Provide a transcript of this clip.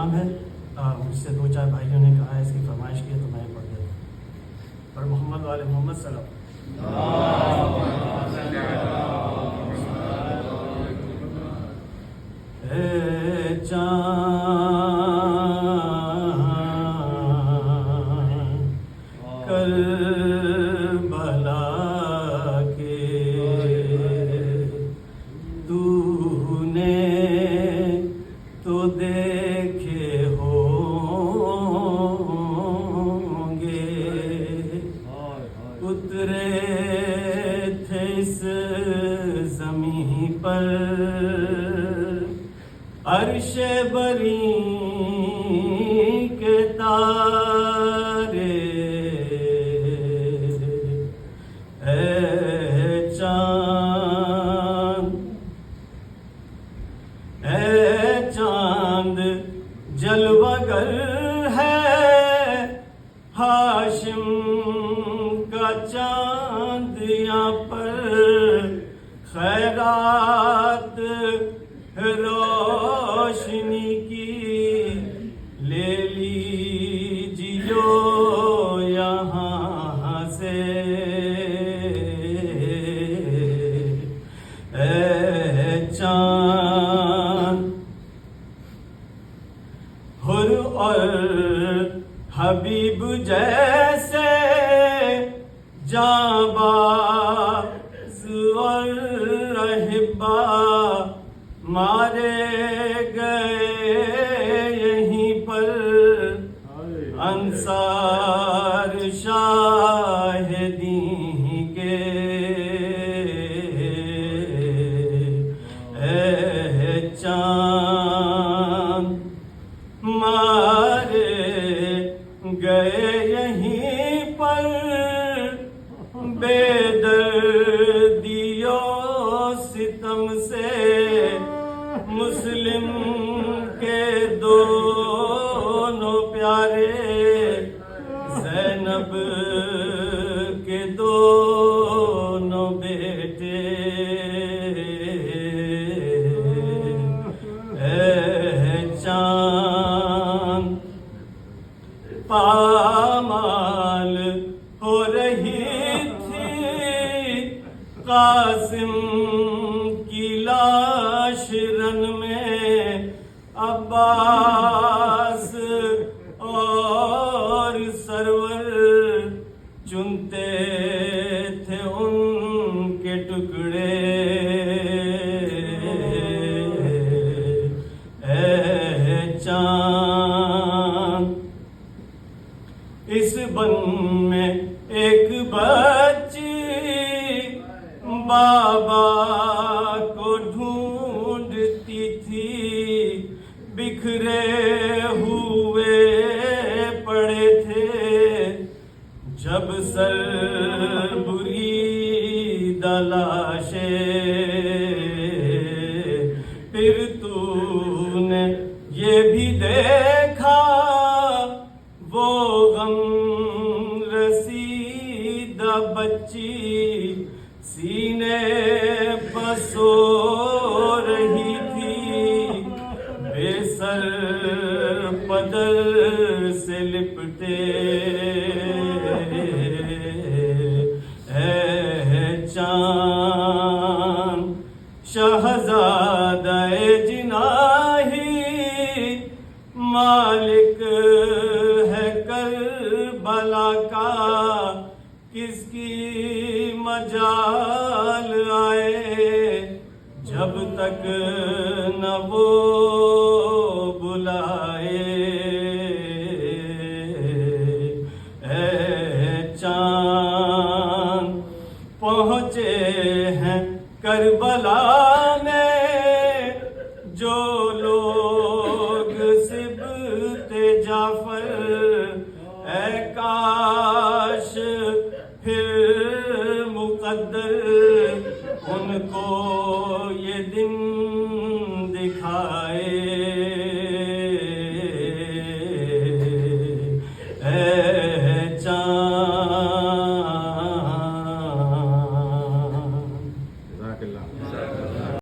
کلام ہے، مجھ سے دو چار بھائیوں نے کہا ہے، اس کی فرمائش کی ہے تو میں پڑھ دیتا ہوں۔ پر محمد والے محمد صلی اللہ علیہ وسلم۔ اے چاند کربلا کے تو نے تو دیکھے ہوں گے، اترے تھے اس زمین پر عرش بری کے تارے، اے چاند جلوہ گر ہے ہاشم کا چاند، یہاں پر خیرات روشنی کی لے لیجیو یہاں سے، اے چاند حر اور حبیب جیسے جانباز اور احبا مارے گئے یہیں پر، انصار شاہدین کے، اے چاند مارے گئے یہیں پر، بے دردی و ستم سے مسلم کے دونوں پیارے، زینب کے دونوں بیٹے، اے چاند پامال ہو رہی تھی قاسم کی لاش رن میں، عباس اور سرور چنتے تھے ان کے ٹکڑے، اے چاند اس بن میں ایک بچی بابا کو ڈھونڈتی تھی، بکھرے ہوئے پڑے تھے جب سر بری دلاشے، پھر تو نے یہ بھی دیکھا وہ غم رسیدہ بچی سینے بسو رہی تھی، بے سر پدر سے لپٹے، اے چاند شہزادہ جناحی مالک ہے کربلا کا، کس کی مجال آئے جب تک نہ وہ بلائے، اے چاند پہنچے ہیں کربلا میں جو لوگ سبط جعفر، اے کاش پھر مقدر ان کو یہ دن